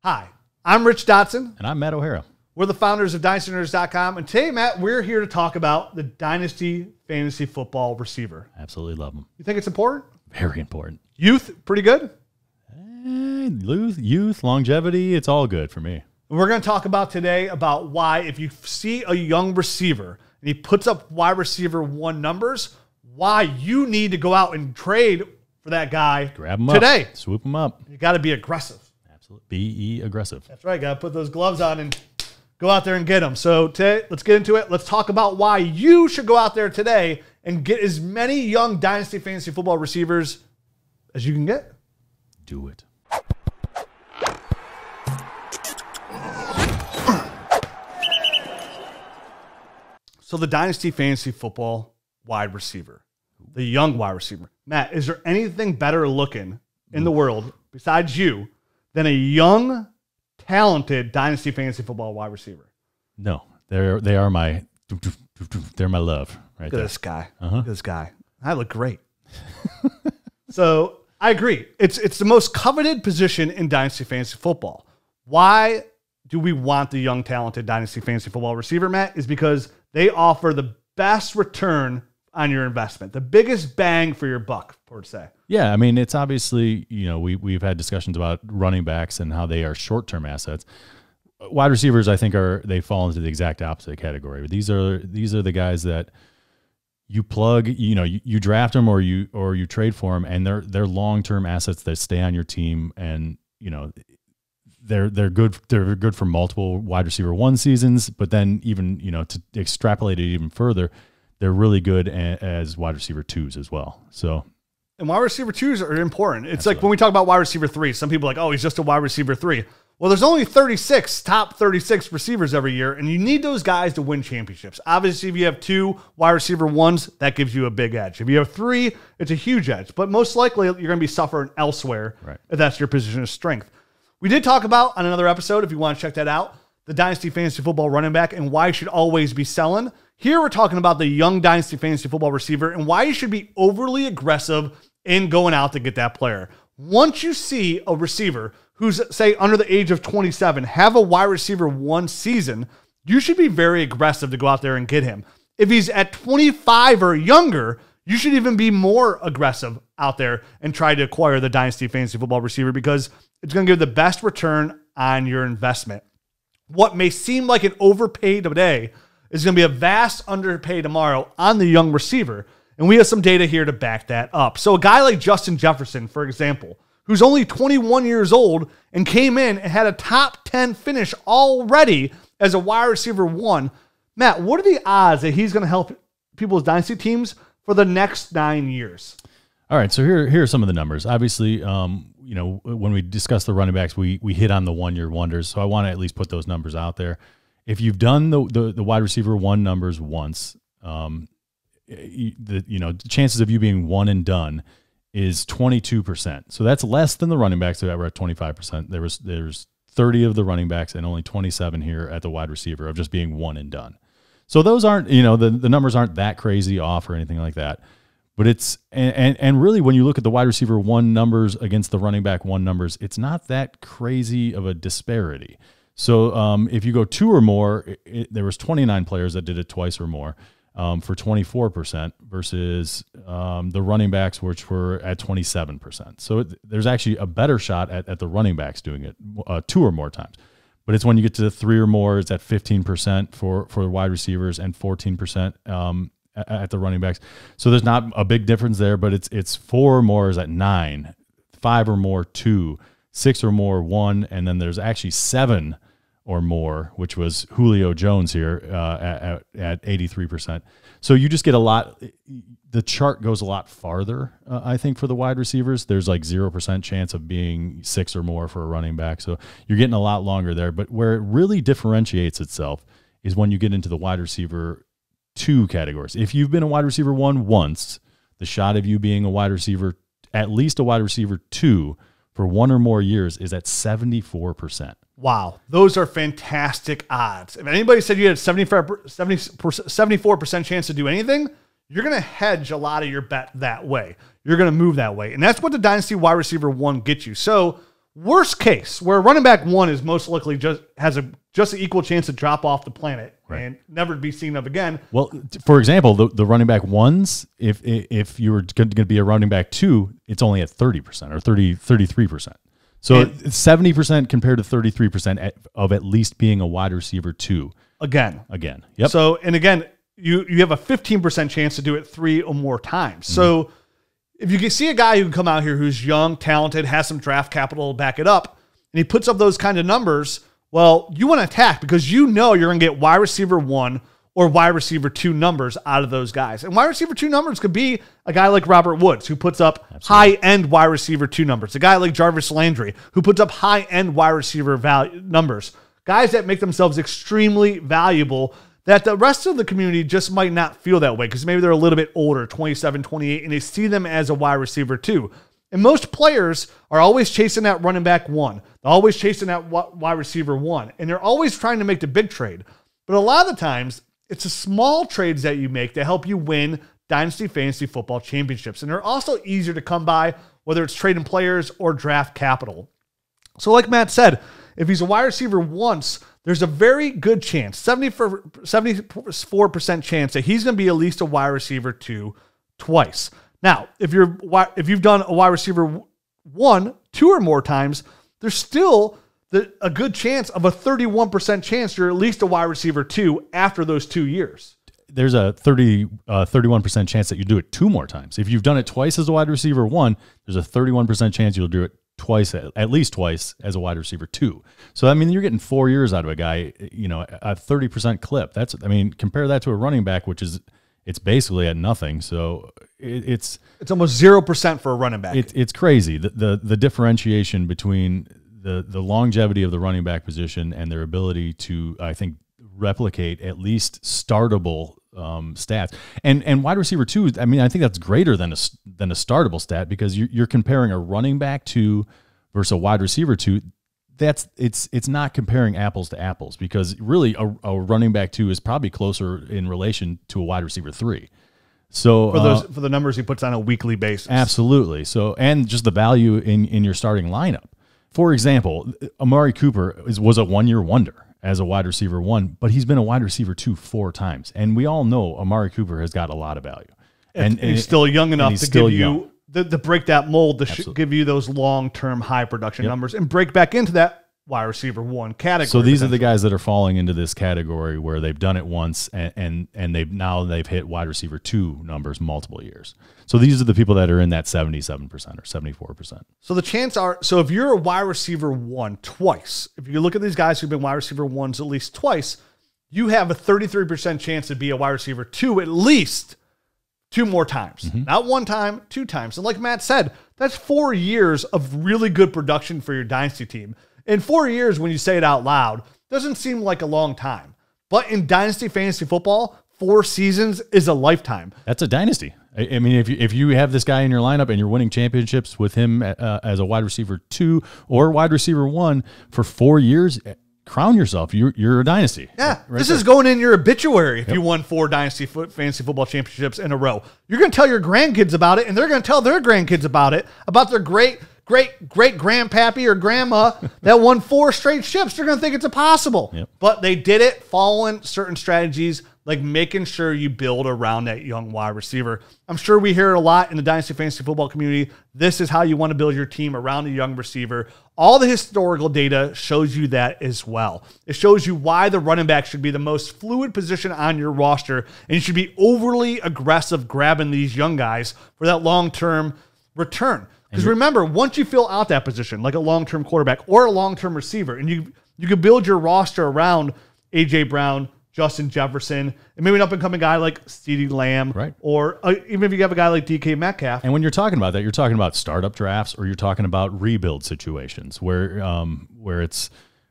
Hi, I'm Rich Dotson. And I'm Matt O'Hara. We're the founders of DynastyNerds.com. And today, Matt, we're here to talk about the Dynasty Fantasy Football receiver. Absolutely love them. You think it's important? Very important. Youth, pretty good? Youth, longevity, it's all good for me. We're going to talk about today about why if you see a young receiver and he puts up wide receiver one numbers, why you need to go out and trade for that guy. Grab him today. Up. Swoop him up. You got to be aggressive. Absolutely. Be aggressive. That's right. Got to put those gloves on and go out there and get them. So today, let's get into it. Let's talk about why you should go out there today and get as many young Dynasty Fantasy Football receivers as you can get. Do it. So the Dynasty Fantasy Football wide receiver, the young wide receiver. Matt, is there anything better looking in the world besides you than a young, talented Dynasty Fantasy Football wide receiver? No, they're my love right Look there. at this guy. Look at this guy. I look great. So I agree. It's the most coveted position in Dynasty Fantasy Football. Why do we want the young, talented Dynasty Fantasy Football receiver, Matt? Is because they offer the best return on your investment, the biggest bang for your buck, per se. Yeah, I mean, it's obviously, we've had discussions about running backs and how they are short-term assets. Wide receivers, I think, they fall into the exact opposite category. These are the guys that you plug, you draft them or you trade for them, and they're long-term assets that stay on your team, and they're good. They're good for multiple wide receiver one seasons, but then even to extrapolate it even further, they're really good as wide receiver twos as well. So, and wide receiver twos are important. It's Absolutely. Like when we talk about wide receiver three, some people are like, oh, he's just a wide receiver three. Well, there's only top 36 receivers every year, and you need those guys to win championships. Obviously, if you have two wide receiver ones, that gives you a big edge. If you have three, it's a huge edge. But most likely, you're going to be suffering elsewhere if that's your position of strength. We did talk about on another episode, if you want to check that out, the Dynasty Fantasy Football running back and why you should always be selling. Here we're talking about the young Dynasty Fantasy Football receiver and why you should be overly aggressive in going out to get that player. Once you see a receiver who's, say, under the age of 27, have a wide receiver one season, you should be very aggressive to go out there and get him. If he's at 25 or younger, you should even be more aggressive out there and try to acquire the Dynasty Fantasy Football receiver because it's going to give the best return on your investment. What may seem like an overpay today is going to be a vast underpay tomorrow on the young receiver. And we have some data here to back that up. So a guy like Justin Jefferson, for example, who's only 21 years old and came in and had a top 10 finish already as a wide receiver one. Matt, what are the odds that he's going to help people's dynasty teams for the next 9 years? All right, so here are some of the numbers. Obviously, when we discuss the running backs, we hit on the one-year wonders. So I want to at least put those numbers out there. If you've done the wide receiver one numbers once, the chances of you being one and done is 22%. So that's less than the running backs that were at 25%. There's 30 of the running backs and only 27 here at the wide receiver of just being one and done. So those aren't, the numbers aren't that crazy off or anything like that. But it's, and really when you look at the wide receiver one numbers against the running back one numbers, it's not that crazy of a disparity. So if you go two or more, there was 29 players that did it twice or more for 24% versus the running backs, which were at 27%. So there's actually a better shot at the running backs doing it two or more times. But it's when you get to the three or more, it's at 15% for wide receivers and 14% at the running backs. So there's not a big difference there, but it's four or more is at 9, 5 or more 2, 6 or more 1, and then there's actually 7 or more, which was Julio Jones here at 83%. So you just get a lot. The chart goes a lot farther, I think, for the wide receivers. There's like 0% chance of being 6 or more for a running back. So you're getting a lot longer there. But where it really differentiates itself is when you get into the wide receiver 2 categories. If you've been a wide receiver 1 once, the shot of you being a wide receiver, at least a wide receiver 2 for 1 or more years is at 74%. Wow. Those are fantastic odds. If anybody said you had a 74% chance to do anything, you're going to hedge a lot of your bet that way. You're going to move that way. And that's what the Dynasty wide receiver 1 gets you. So Worst case, where running back 1 is most likely has just an equal chance to drop off the planet and never be seen of again. Well, for example, the running back 1s, if you were going to be a running back 2, it's only at 30% or 33%. So 70% compared to 33% of at least being a wide receiver 2. Again. Yep. So, and again, you have a 15% chance to do it 3 or more times. So if you can see a guy who can come out here who's young, talented, has some draft capital to back it up, and he puts up those kind of numbers, well, you want to attack because you know you're going to get wide receiver 1 or wide receiver 2 numbers out of those guys. And wide receiver 2 numbers could be a guy like Robert Woods, who puts up high-end wide receiver 2 numbers. A guy like Jarvis Landry, who puts up high-end wide receiver numbers. Guys that make themselves extremely valuable that the rest of the community just might not feel that way because maybe they're a little bit older, 27, 28, and they see them as a wide receiver 2. And most players are always chasing that running back 1. They're always chasing that wide receiver 1. And they're always trying to make the big trade. But a lot of the times, it's the small trades that you make that help you win Dynasty Fantasy Football Championships. And they're also easier to come by, whether it's trading players or draft capital. So like Matt said, if he's a wide receiver once, there's a very good chance, 74% chance that he's going to be at least a wide receiver 2 twice. Now, if you've done a wide receiver 1, 2 or more times, there's still a good chance of a 31% chance you're at least a wide receiver 2 after those 2 years. There's a 31% chance that you do it 2 more times. If you've done it twice as a wide receiver 1, there's a 31% chance you'll do it twice, at least twice, as a wide receiver 2. So, I mean, you're getting 4 years out of a guy, a 30% clip. Compare that to a running back, which is, it's basically at nothing. So it's almost 0% for a running back. It's crazy. The differentiation between the longevity of the running back position and their ability to, I think, replicate at least startable stats. And wide receiver 2, I mean, I think that's greater than a startable stat because you're comparing a running back 2 versus a wide receiver 2. It's not comparing apples to apples because really a running back 2 is probably closer in relation to a wide receiver 3. So for the numbers he puts on a weekly basis. Absolutely. So, and just the value in your starting lineup. For example, Amari Cooper was a 1-year wonder as a wide receiver 1, but he's been a wide receiver 2 4 times. And we all know Amari Cooper has got a lot of value. And he's still young enough to give you to break that mold, to give you those long-term high production numbers and break back into that wide receiver 1 category. So these are the guys that are falling into this category where they've done it once and they've hit wide receiver 2 numbers multiple years. So these are the people that are in that 77% or 74%. So the chance are, so if you're a wide receiver 1 twice, if you look at these guys who've been wide receiver 1s at least twice, you have a 33% chance to be a wide receiver 2 at least 2 more times. Not 1 time, 2 times. And like Matt said, that's 4 years of really good production for your dynasty team. In 4 years, when you say it out loud, doesn't seem like a long time. But in dynasty fantasy football, 4 seasons is a lifetime. That's a dynasty. I mean, if you have this guy in your lineup and you're winning championships with him as a wide receiver 2 or wide receiver 1 for 4 years, crown yourself. You're a dynasty. Yeah, this is going in your obituary if you won 4 dynasty fantasy football championships in a row. You're going to tell your grandkids about it, and they're going to tell their grandkids about it, about their great grandpappy or grandma that won 4 straight ships. They're going to think it's impossible. But they did it following certain strategies, like making sure you build around that young wide receiver. I'm sure we hear it a lot in the Dynasty Fantasy Football community. This is how you want to build your team around a young receiver. All the historical data shows you that as well. It shows you why the running back should be the most fluid position on your roster, and you should be overly aggressive grabbing these young guys for that long-term return. Because remember, once you fill out that position, like a long-term quarterback or a long-term receiver, and you can build your roster around A.J. Brown, Justin Jefferson, and maybe an up-and-coming guy like CeeDee Lamb, right? Or even if you have a guy like DK Metcalf. And when you're talking about that, you're talking about startup drafts, or you're talking about rebuild situations where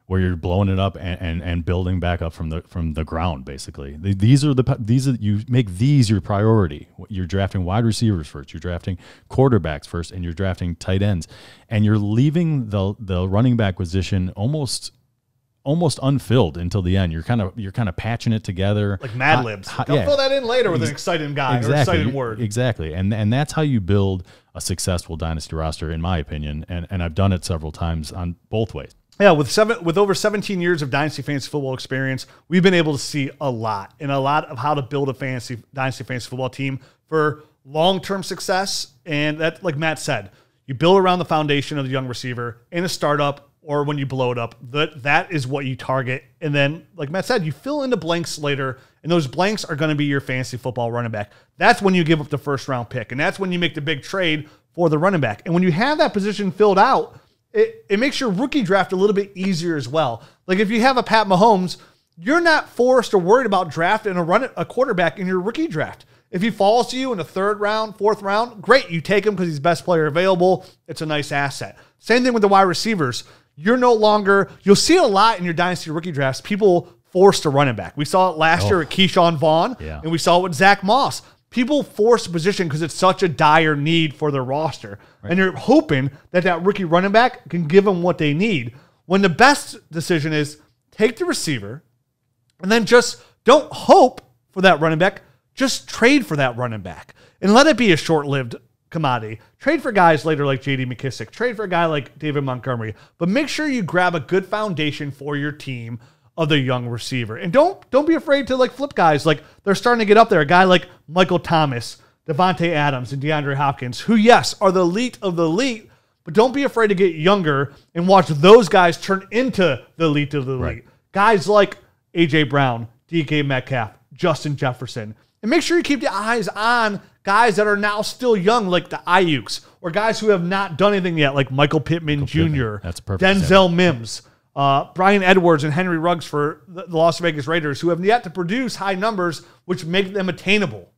you're blowing it up and building back up from the ground. Basically, you make these your priority. You're drafting wide receivers first, you're drafting quarterbacks first, and you're drafting tight ends, and you're leaving the running back position almost almost unfilled until the end. You're kind of patching it together like Mad Libs. They'll fill that in later with an exciting guy or exciting word. Exactly, and that's how you build a successful dynasty roster, in my opinion. And I've done it several times on both ways. Yeah, with over 17 years of Dynasty Fantasy Football experience, we've been able to see a lot of how to build a Dynasty Fantasy Football team for long-term success. And that, like Matt said, you build around the foundation of the young receiver in a startup or when you blow it up. That is what you target. And then, like Matt said, you fill in the blanks later, and those blanks are going to be your fantasy football running back. That's when you give up the first-round pick, and that's when you make the big trade for the running back. And when you have that position filled out, it makes your rookie draft a little bit easier as well. Like if you have a Pat Mahomes, you're not forced or worried about drafting a quarterback in your rookie draft. If he falls to you in the 3rd round, 4th round, great. You take him because he's the best player available. It's a nice asset. Same thing with the wide receivers. You'll see it a lot in your dynasty rookie drafts, people forced a running back. We saw it last year with Keyshawn Vaughn, and we saw it with Zach Moss. People force a position because it's such a dire need for their roster. Right. And you're hoping that rookie running back can give them what they need. When the best decision is take the receiver and then just don't hope for that running back. Just trade for that running back and let it be a short-lived commodity. Trade for guys later like J.D. McKissick. Trade for a guy like David Montgomery. But make sure you grab a good foundation for your team of the young receiver. And don't be afraid to like flip guys. Like they're starting to get up there. A guy like Michael Thomas, Devontae Adams, and DeAndre Hopkins, who, yes, are the elite of the elite, but don't be afraid to get younger and watch those guys turn into the elite of the elite. Right. Guys like A.J. Brown, DK Metcalf, Justin Jefferson. And make sure you keep your eyes on guys that are now still young, like the Ayuks, or guys who have not done anything yet, like Michael Pittman Jr., That's perfect. Denzel Mims, Brian Edwards, and Henry Ruggs for the Las Vegas Raiders, who have yet to produce high numbers, which make them attainable.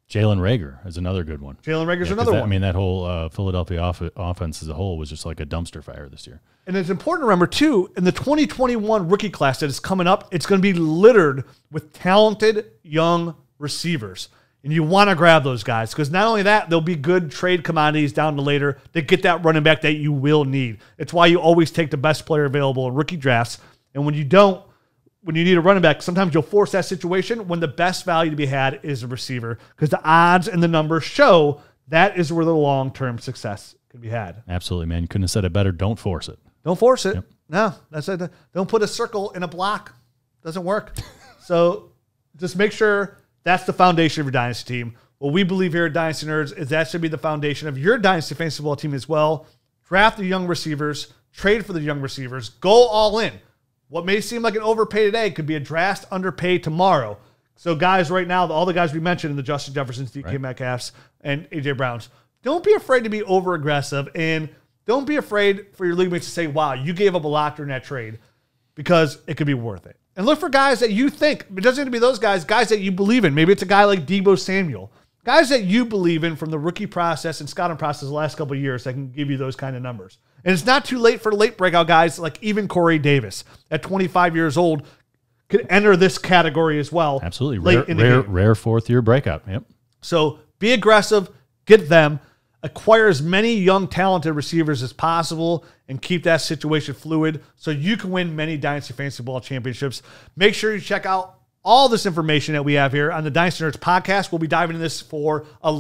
Jalen Reagor is another good one. Jalen Rager's another one. I mean, that whole Philadelphia offense as a whole was just like a dumpster fire this year. And it's important to remember, too, in the 2021 rookie class that is coming up, it's going to be littered with talented young receivers. And you want to grab those guys because not only that, there'll be good trade commodities down the later that get that running back that you will need. It's why you always take the best player available in rookie drafts. And when you need a running back, sometimes you'll force that situation when the best value to be had is a receiver because the odds and the numbers show that is where the long-term success can be had. Absolutely, man. You couldn't have said it better. Don't force it. Don't force it. Yep. No, that's it. Don't put a circle in a block. Doesn't work. So just make sure that's the foundation of your dynasty team. What we believe here at Dynasty Nerds is that should be the foundation of your dynasty fantasy football team as well. Draft the young receivers, trade for the young receivers, go all in. What may seem like an overpay today could be a draft underpay tomorrow. So guys right now, all the guys we mentioned, the Justin Jeffersons, DK Metcalfs, and A.J. Browns, don't be afraid to be over-aggressive, and don't be afraid for your league mates to say, wow, you gave up a lot during that trade, because it could be worth it. And look for guys that you think, it doesn't have to be those guys that you believe in. Maybe it's a guy like Deebo Samuel. Guys that you believe in from the rookie process and scouting process the last couple of years that can give you those kind of numbers. And it's not too late for late breakout guys like even Corey Davis at 25 years old could enter this category as well. Absolutely. Rare fourth-year breakout. Yep. So be aggressive, get them, acquire as many young, talented receivers as possible, and keep that situation fluid so you can win many Dynasty Fantasy Football championships. Make sure you check out all this information that we have here on the Dynasty Nerds podcast. We'll be diving into this for a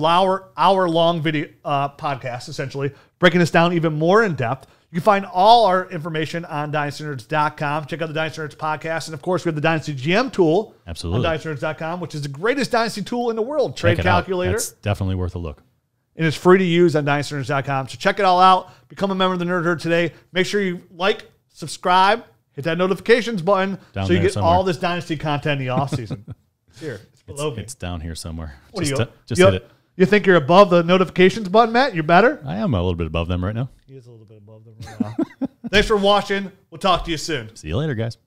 hour-long video podcast, essentially, breaking this down even more in depth. You can find all our information on dynastynerds.com. Check out the Dynasty Nerds podcast. And, of course, we have the Dynasty GM tool on dynastynerds.com, which is the greatest Dynasty tool in the world. Trade calculator. It's definitely worth a look. And it's free to use on dynastynerds.com. So check it all out. Become a member of the Nerd Herd today. Make sure you like, subscribe, hit that notifications button so you get all this Dynasty content in the offseason. Here, it's below me. It's down here somewhere. What just hit it. You think you're above the notifications button, Matt? You're better? I am a little bit above them right now. He is a little bit above them right now. Thanks for watching. We'll talk to you soon. See you later, guys.